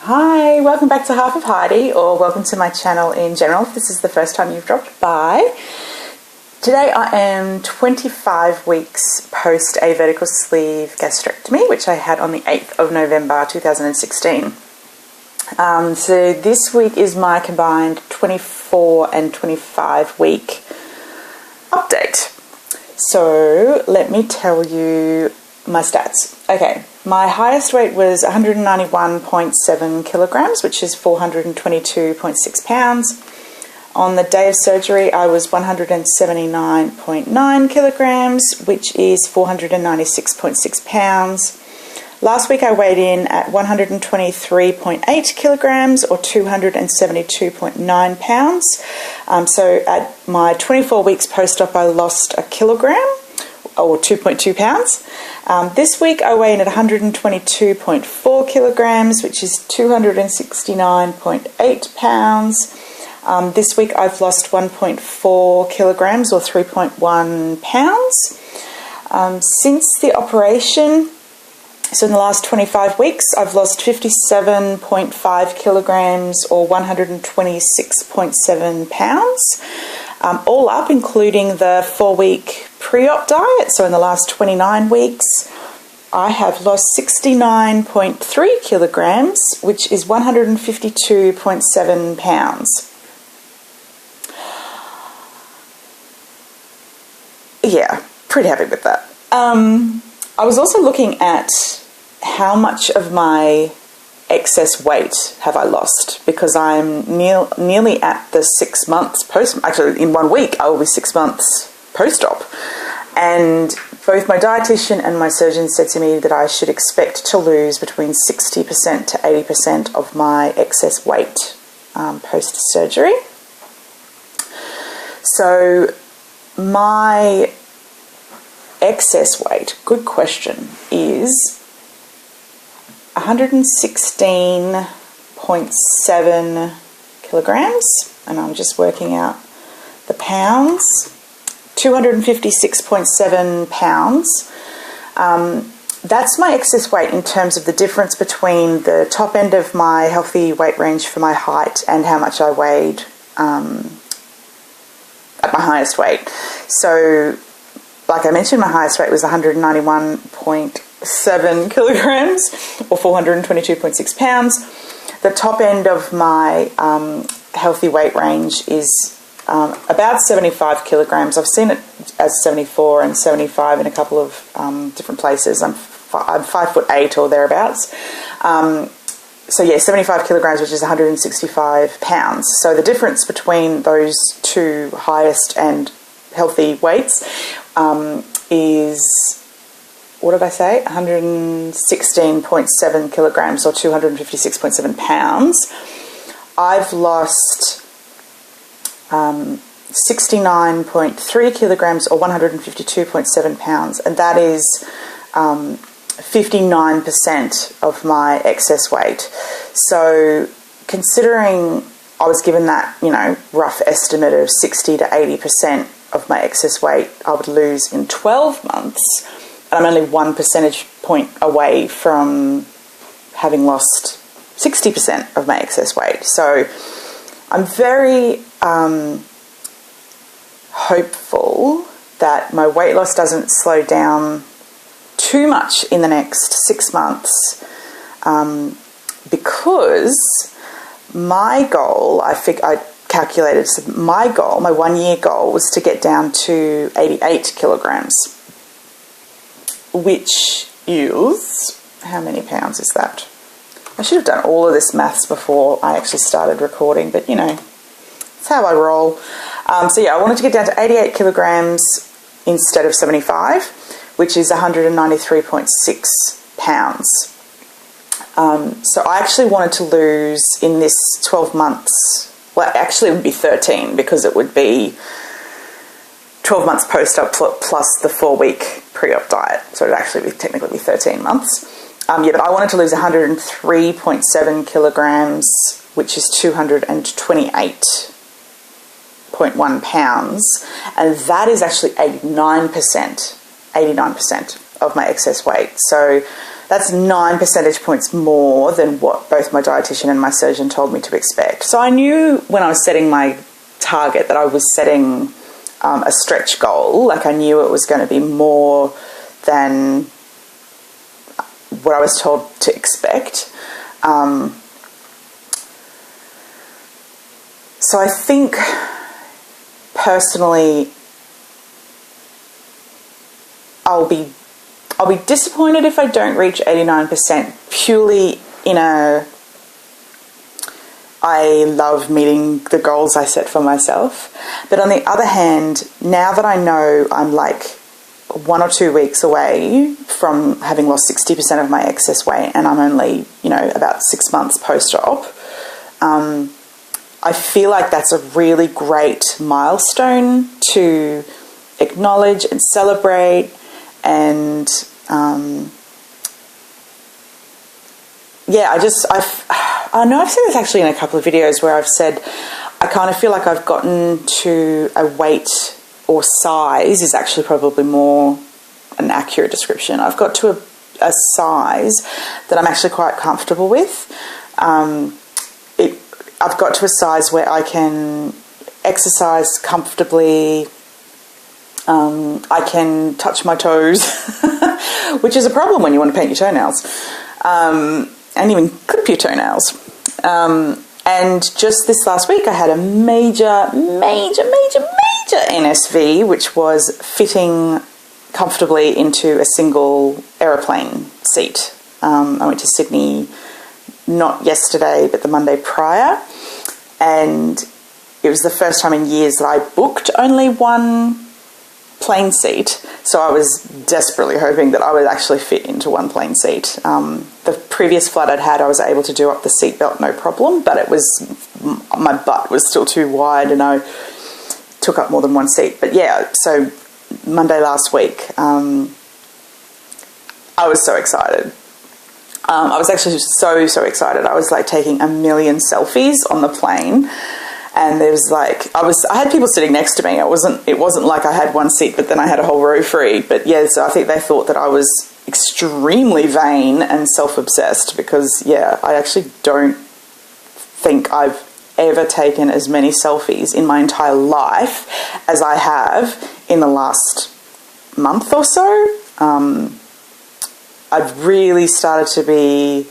Hi, welcome back to Half of Heidi, or welcome to my channel in general if this is the first time you've dropped by. Today I am 25 weeks post a vertical sleeve gastrectomy, which I had on the 8th of November 2016. So this week is my combined 24 and 25 week update. So let me tell you my stats. Okay, my highest weight was 191.7 kilograms, which is 422.6 pounds. On the day of surgery, I was 179.9 kilograms, which is 496.6 pounds. Last week I weighed in at 123.8 kilograms or 272.9 pounds. So at my 24 weeks post-op, I lost a kilogram or 2.2 pounds. This week I weigh in at 122.4 kilograms, which is 269.8 pounds. This week I've lost 1.4 kilograms or 3.1 pounds. Since the operation, so in the last 25 weeks, I've lost 57.5 kilograms or 126.7 pounds. All up, including the 4-week pre-op diet. So in the last 29 weeks, I have lost 69.3 kilograms, which is 152.7 pounds. Yeah, pretty happy with that. I was also looking at how much of my excess weight have I lost, because I'm nearly at the 6 months post. Actually, in 1 week, I will be 6 months post-op. And both my dietitian and my surgeon said to me that I should expect to lose between 60% to 80% of my excess weight post-surgery. So my excess weight, good question, is 116.7 kilograms, and I'm just working out the pounds, 256.7 pounds. That's my excess weight in terms of the difference between the top end of my healthy weight range for my height and how much I weighed at my highest weight. So, like I mentioned, my highest weight was 191.7 kilograms or 422.6 pounds. The top end of my healthy weight range is about 75 kilograms. I've seen it as 74 and 75 in a couple of different places. I'm 5'8" or thereabouts. So yeah, 75 kilograms, which is 165 pounds. So the difference between those two highest and healthy weights is, what did I say? 116.7 kilograms or 256.7 pounds. I've lost 69.3 kilograms or 152.7 pounds, and that is 59% of my excess weight. So considering I was given that, rough estimate of 60 to 80% of my excess weight I would lose in 12 months, and I'm only 1 percentage point away from having lost 60% of my excess weight. So I'm very hopeful that my weight loss doesn't slow down too much in the next 6 months, because my goal, I calculated, so my 1 year goal was to get down to 88 kilograms, which is, how many pounds is that? I should have done all of this maths before I actually started recording, but that's how I roll. So yeah, I wanted to get down to 88 kilograms instead of 75, which is 193.6 pounds. So I actually wanted to lose in this 12 months, well, actually it would be 13, because it would be 12 months post-op plus the 4-week pre-op diet. So it would actually technically be 13 months. But I wanted to lose 103.7 kilograms, which is 228.1 pounds. And that is actually 89% of my excess weight. So That's 9 percentage points more than what both my dietitian and my surgeon told me to expect. So I knew when I was setting my target that I was setting a stretch goal. Like, I knew it was going to be more than what I was told to expect. So I think personally I'll be disappointed if I don't reach 89%, purely I love meeting the goals I set for myself. But on the other hand, now that I know I'm like 1 or 2 weeks away from having lost 60% of my excess weight, and I'm only, about 6 months post-op, I feel like that's a really great milestone to acknowledge and celebrate. And I know I've said this actually in a couple of videos where I've said I kind of feel like I've gotten to a weight, or size is actually probably more an accurate description. I've got to a size that I'm actually quite comfortable with. I've got to a size where I can exercise comfortably. I can touch my toes, which is a problem when you want to paint your toenails, and even clip your toenails. And just this last week, I had a major NSV, which was fitting comfortably into a single aeroplane seat. I went to Sydney, not yesterday, but the Monday prior, and it was the first time in years that I booked only one plane seat, so I was desperately hoping that I would actually fit into one plane seat. The previous flight I'd had, I was able to do up the seatbelt no problem, but my butt was still too wide and I took up more than one seat. But yeah, so Monday last week, I was so excited. I was actually so excited. I was like taking a million selfies on the plane. And there was like, I had people sitting next to me. It wasn't like I had one seat, but then I had a whole row free. But yeah, so I think they thought that I was extremely vain and self-obsessed because, yeah, I actually don't think I've ever taken as many selfies in my entire life as I have in the last month or so. I've really started to be...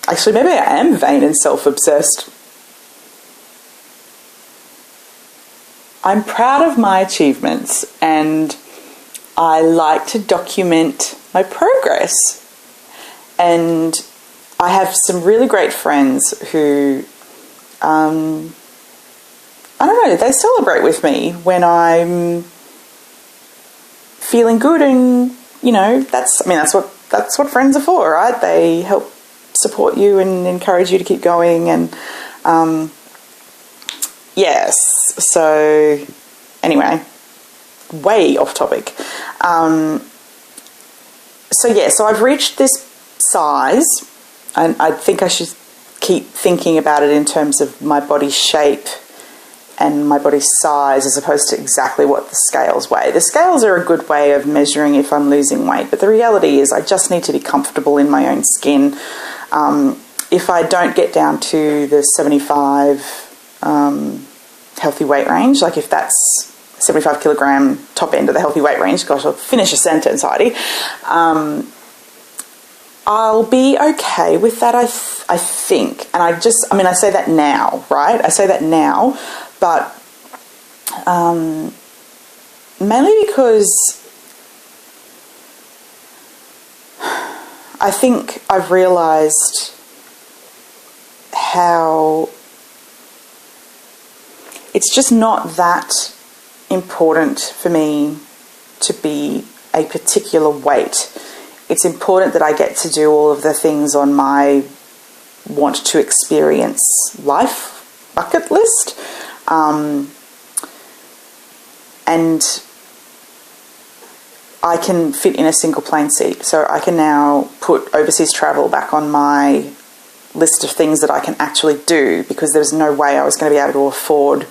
actually, maybe I am vain and self-obsessed. I'm proud of my achievements and I like to document my progress. And I have some really great friends who, I don't know, they celebrate with me when I'm feeling good, and, that's what friends are for, right? They help support you and encourage you to keep going. And yes, so anyway, way off topic. So I've reached this size, and I think I should keep thinking about it in terms of my body shape and my body size as opposed to exactly what the scales weigh. The scales are a good way of measuring if I'm losing weight, but the reality is I just need to be comfortable in my own skin. If I don't get down to the 75 healthy weight range, like if that's 75 kilogram top end of the healthy weight range, gosh, I'll finish a sentence, Heidi, I'll be okay with that, I think. And I say that now, right? I say that now, but mainly because I think I've realised how it's just not that important for me to be a particular weight. It's important that I get to do all of the things on my want to experience life bucket list. And I can fit in a single plane seat. So I can now put overseas travel back on my list of things that I can actually do, because there's no way I was going to be able to afford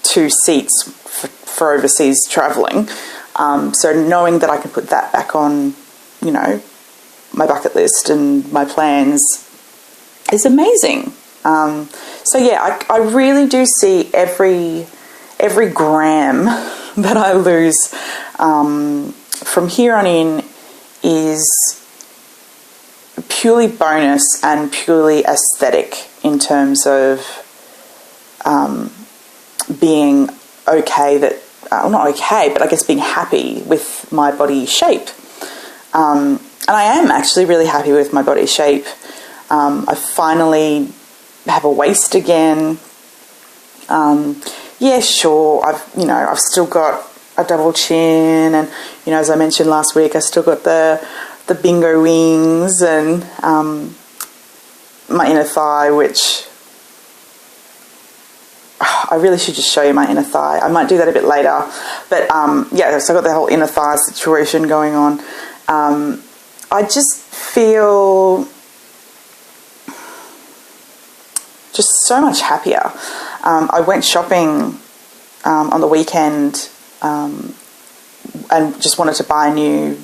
2 seats for overseas traveling. So knowing that I can put that back on you know, my bucket list and my plans is amazing. So yeah, I really do see every gram that I lose from here on in is purely bonus and purely aesthetic in terms of being okay that, well, not okay, but I guess being happy with my body shape. And I am actually really happy with my body shape. I finally have a waist again. Yeah, sure. I've still got a double chin, and as I mentioned last week, I still got the bingo wings and my inner thigh, which I really should just show you my inner thigh. I might do that a bit later, but yeah. So I got the whole inner thigh situation going on. I just feel just so much happier. I went shopping on the weekend and just wanted to buy a new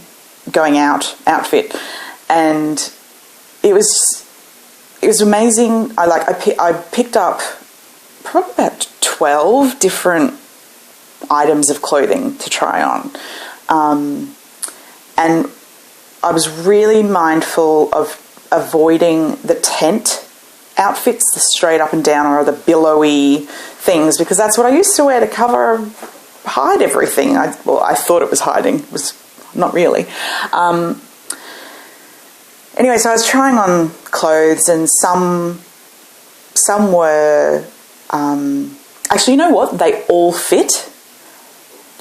going out outfit, and it was amazing. I picked up probably about 12 different items of clothing to try on, and I was really mindful of avoiding the tent outfits, the straight up and down or the billowy things, because that's what I used to wear to hide everything. I thought it was hiding. It was not really. Anyway, so I was trying on clothes, and some were actually, you know what? They all fit.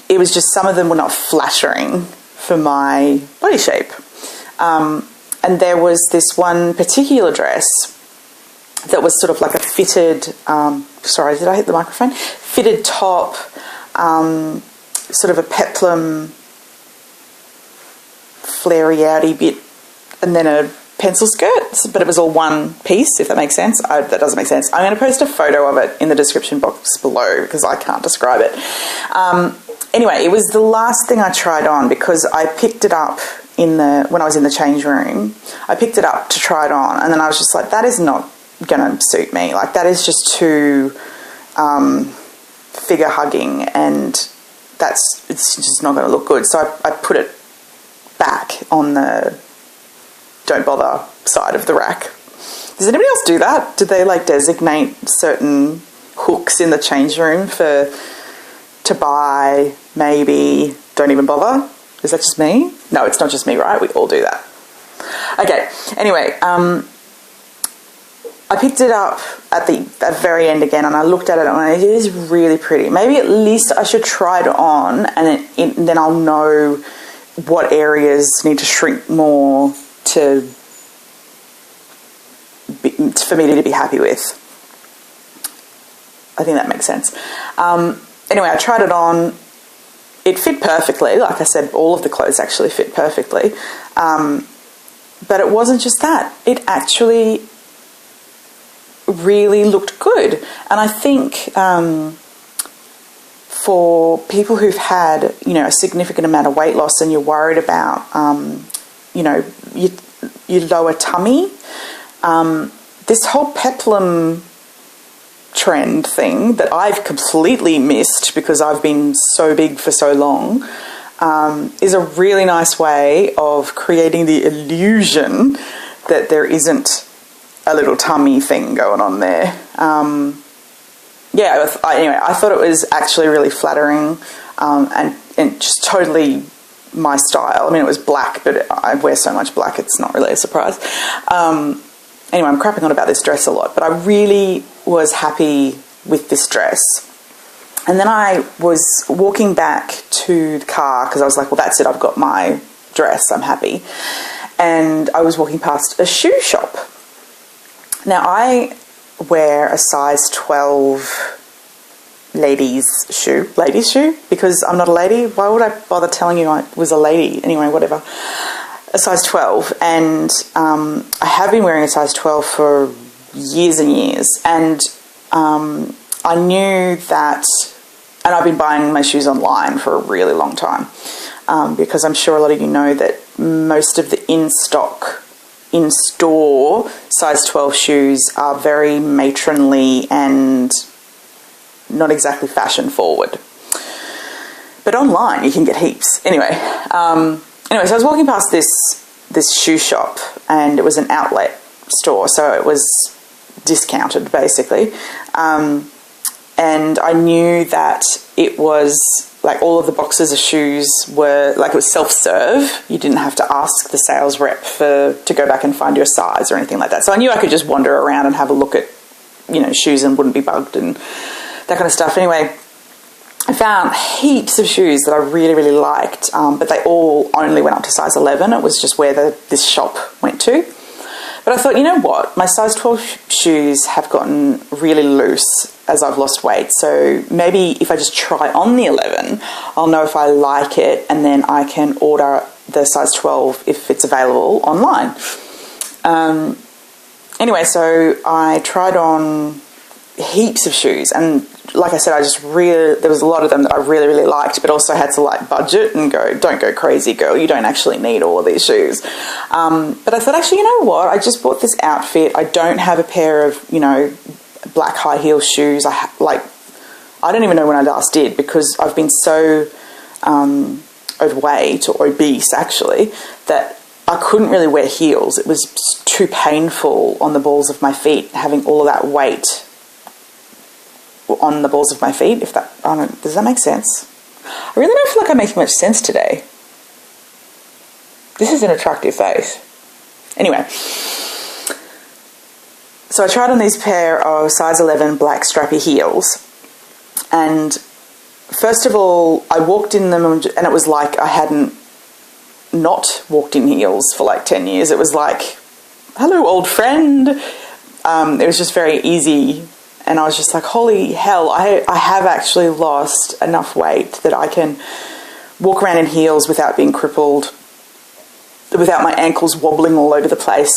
It was just some of them were not flattering for my body shape. And there was this one particular dress that was sort of like a fitted, sorry, did I hit the microphone? Fitted top, sort of a peplum flary-outy bit, and then a pencil skirt, but it was all one piece, if that makes sense. That doesn't make sense. I'm going to post a photo of it in the description box below because I can't describe it. Anyway, it was the last thing I tried on because I picked it up when I was in the change room. I picked it up to try it on, and then I was just like, that is not going to suit me. Like, that is just too figure hugging, and it's just not going to look good. So I put it back on the don't bother side of the rack. Does anybody else do that? Do they designate certain hooks in the change room to buy, maybe don't even bother? Is that just me? No, it's not just me, right? We all do that. Okay, anyway, I picked it up at the very end again, and I looked at it and it is really pretty. Maybe at least I should try it on, and then I'll know what areas need to shrink more for me to be happy with. I think that makes sense. Anyway, I tried it on. It fit perfectly. Like I said, all of the clothes actually fit perfectly. But it wasn't just that. It actually really looked good. And I think for people who've had, a significant amount of weight loss and you're worried about, your lower tummy, this whole peplum trend thing that I've completely missed because I've been so big for so long, is a really nice way of creating the illusion that there isn't a little tummy thing going on there. Anyway, I thought it was actually really flattering, and just totally my style. I mean, it was black, but I wear so much black, it's not really a surprise. Anyway, I'm crapping on about this dress a lot, but I really was happy with this dress. And then I was walking back to the car because I was like, well, that's it. I've got my dress. I'm happy. And I was walking past a shoe shop. Now, I wear a size 12 ladies shoe, because I'm not a lady. Why would I bother telling you I was a lady? Anyway, whatever. A size 12, and I have been wearing a size 12 for years and years, and I knew that, and I've been buying my shoes online for a really long time, because I'm sure a lot of you know that most of the in-stock, in-store size 12 shoes are very matronly and not exactly fashion forward. But online you can get heaps. Anyway, so I was walking past this shoe shop, and it was an outlet store, so it was discounted basically. And I knew that it was like all of the boxes of shoes were like, it was self-serve. You didn't have to ask the sales rep to go back and find your size or anything like that. So I knew I could just wander around and have a look at, shoes and wouldn't be bugged and that kind of stuff. Anyway, I found heaps of shoes that I really, really liked, but they all only went up to size 11. It was just where this shop went to. But I thought, you know what? My size 12 shoes have gotten really loose as I've lost weight. So maybe if I just try on the 11, I'll know if I like it, and then I can order the size 12 if it's available online. Anyway, so I tried on heaps of shoes, and like I said, there was a lot of them that I really, really liked, but also had to like budget and go, don't go crazy, girl. You don't actually need all of these shoes. But I thought, actually, you know what? I just bought this outfit. I don't have a pair of, black high heel shoes. I don't even know when I last did, because I've been so overweight or obese actually that I couldn't really wear heels. It was too painful on the balls of my feet, having all of that weight on the balls of my feet. Does that make sense? I really don't feel like I'm making much sense today. This is an attractive face. Anyway, so I tried on these pair of size 11 black strappy heels, and first of all, I walked in them and it was like I hadn't not walked in heels for like 10 years. It was like, hello, old friend. It was just very easy. And I was just like, holy hell, I have actually lost enough weight that I can walk around in heels without being crippled, without my ankles wobbling all over the place.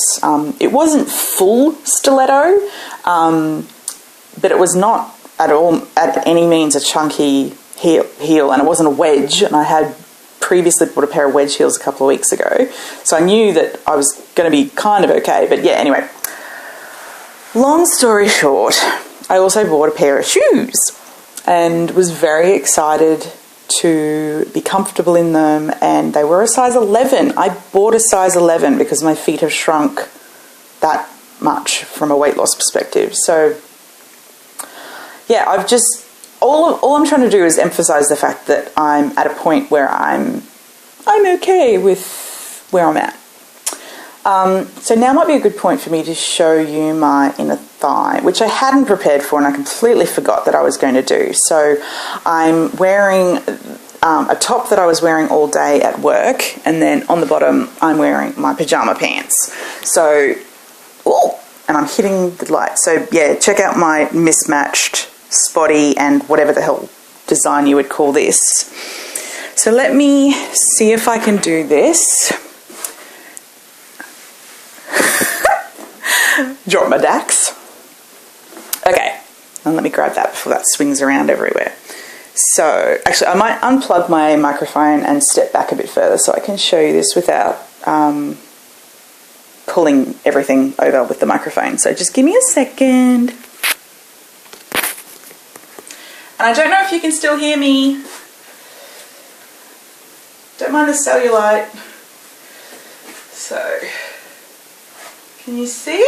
It wasn't full stiletto, but it was not at any means a chunky heel, and it wasn't a wedge. And I had previously bought a pair of wedge heels a couple of weeks ago, so I knew that I was going to be kind of okay. But yeah, anyway, long story short, I also bought a pair of shoes and was very excited to be comfortable in them, and they were a size 11. I bought a size 11 because my feet have shrunk that much from a weight loss perspective. So yeah, all I'm trying to do is emphasize the fact that I'm at a point where I'm okay with where I'm at. So now might be a good point for me to show you my inner thigh, which I hadn't prepared for and I completely forgot that I was going to do. So I'm wearing a top that I was wearing all day at work, and then on the bottom I'm wearing my pajama pants. So, and I'm hitting the light. So yeah, check out my mismatched, spotty, and whatever the hell design you would call this. So let me see if I can do this. Drop my Dax. Okay, and let me grab that before that swings around everywhere. So, actually, I might unplug my microphone and step back a bit further so I can show you this without pulling everything over with the microphone. So just give me a second. And I don't know if you can still hear me. Don't mind the cellulite. So, can you see?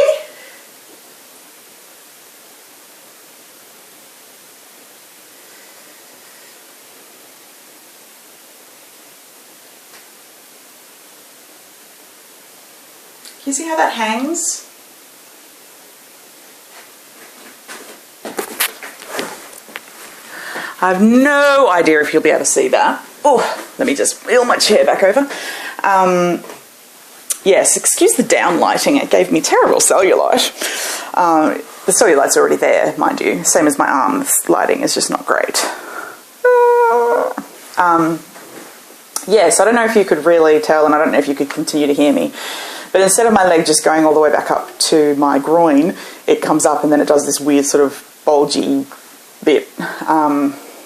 Can you see how that hangs? I have no idea if you'll be able to see that. Oh, let me just wheel my chair back over. Yes, excuse the down lighting. It gave me terrible cellulite. The cellulite's already there, mind you. Same as my arm. This lighting is just not great. Yes, I don't know if you could really tell, and I don't know if you could continue to hear me. But instead of my leg just going all the way back up to my groin, it comes up and then it does this weird sort of bulgy bit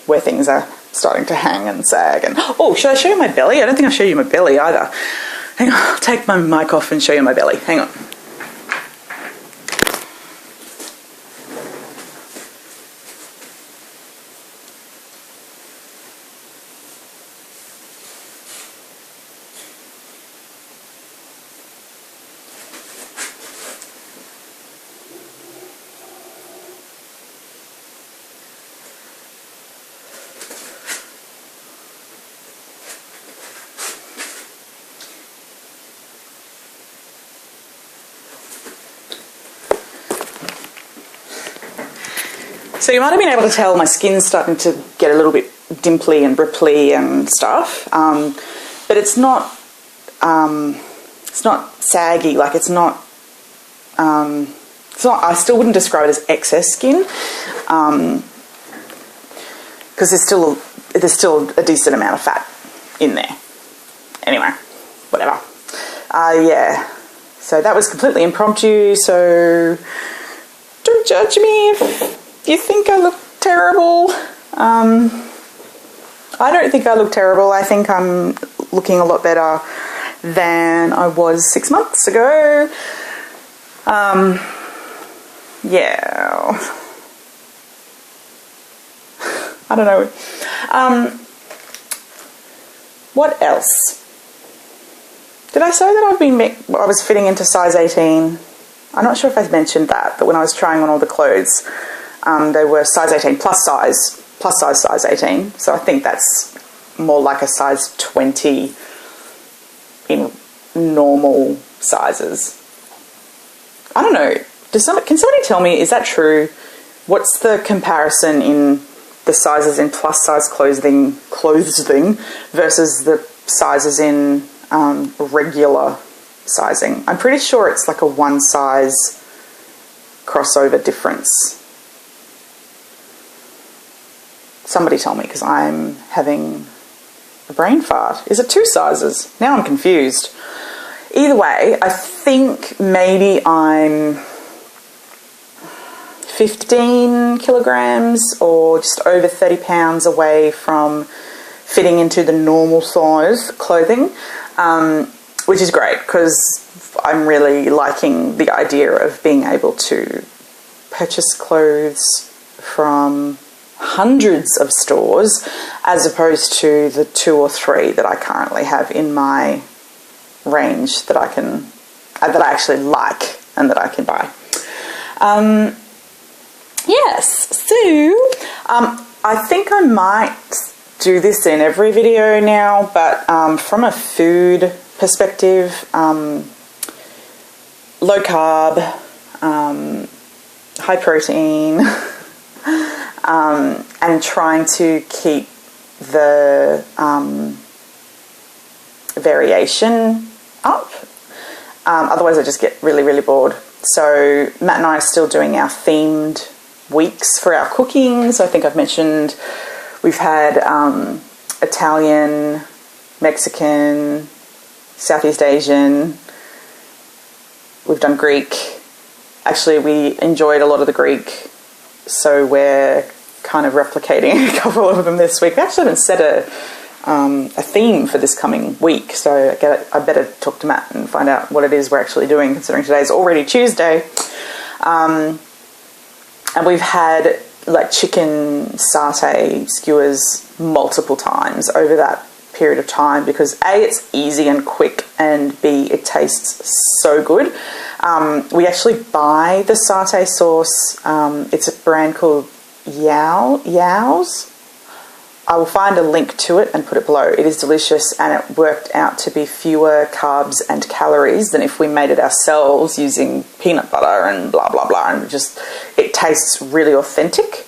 where things are starting to hang and sag. And oh, should I show you my belly? I don't think I showed you my belly either. Hang on, I'll take my mic off and show you my belly. Hang on. So you might have been able to tell my skin's starting to get a little bit dimply and ripply and stuff, but it's not saggy. Like it's not. I still wouldn't describe it as excess skin, because there's still a decent amount of fat in there. Anyway, whatever. Yeah. So that was completely impromptu. So don't judge me if you think I look terrible. I don't think I look terrible. I think I'm looking a lot better than I was 6 months ago. Yeah. I don't know. What else? Did I say that I was fitting into size 18? I'm not sure if I mentioned that, but when I was trying on all the clothes, they were size 18 plus size 18. So I think that's more like a size 20 in normal sizes. I don't know. Can somebody tell me, is that true? What's the comparison in the sizes in plus size clothing versus the sizes in regular sizing? I'm pretty sure it's like a one size crossover difference. Somebody tell me, because I'm having a brain fart. Is it 2 sizes? Now I'm confused. Either way, I think maybe I'm 15 kilograms or just over 30 pounds away from fitting into the normal size clothing, which is great because I'm really liking the idea of being able to purchase clothes from hundreds of stores as opposed to the 2 or 3 that I currently have in my range that I actually like and that I can buy. Yes, so I think I might do this in every video now, but from a food perspective, low carb, high protein, and trying to keep the variation up. Otherwise I just get really, really bored. So Matt and I are still doing our themed weeks for our cooking. So I think I've mentioned we've had Italian, Mexican, Southeast Asian. We've done Greek. Actually, we enjoyed a lot of the Greek, so we're kind of replicating a couple of them this week. We actually haven't set a theme for this coming week, so I better talk to Matt and find out what it is we're actually doing, considering today's already Tuesday. And we've had like chicken satay skewers multiple times over that period of time because A, it's easy and quick, and B, it tastes so good. We actually buy the satay sauce. It's a brand called Yao's. I will find a link to it and put it below. It is delicious, and it worked out to be fewer carbs and calories than if we made it ourselves using peanut butter and blah, blah, blah. And it tastes really authentic.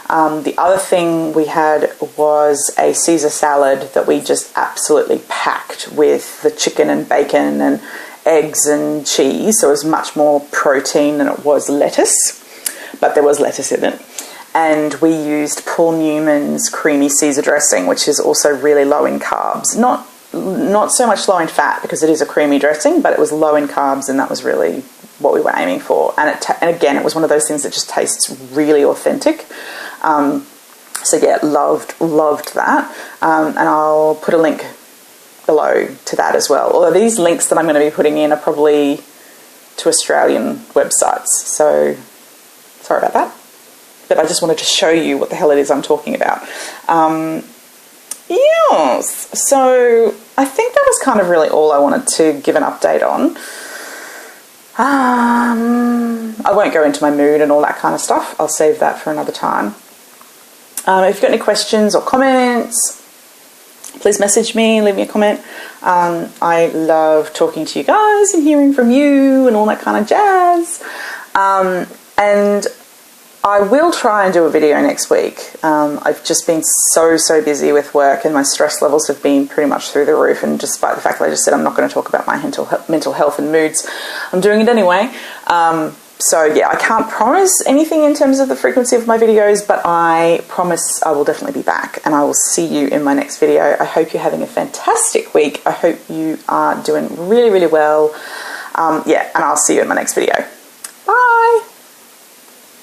The other thing we had was a Caesar salad that we just absolutely packed with the chicken and bacon and eggs and cheese. So it was much more protein than it was lettuce, but there was lettuce in it. And we used Paul Newman's creamy Caesar dressing, which is also really low in carbs. Not so much low in fat because it is a creamy dressing, but it was low in carbs, and that was really what we were aiming for. And again, it was one of those things that just tastes really authentic. So yeah, loved that. And I'll put a link below to that as well. Although these links that I'm going to be putting in are probably to Australian websites. So sorry about that. But I just wanted to show you what the hell it is I'm talking about. Yes, so I think that was kind of really all I wanted to give an update on. I won't go into my mood and all that kind of stuff. I'll save that for another time. If you've got any questions or comments, please message me, leave me a comment. I love talking to you guys and hearing from you and all that kind of jazz. And I will try and do a video next week. I've just been so busy with work, and my stress levels have been pretty much through the roof, and despite the fact that I just said I'm not going to talk about my mental health and moods, I'm doing it anyway. So yeah, I can't promise anything in terms of the frequency of my videos, but I promise I will definitely be back, and I will see you in my next video. I hope you're having a fantastic week. I hope you are doing really well. Yeah, and I'll see you in my next video.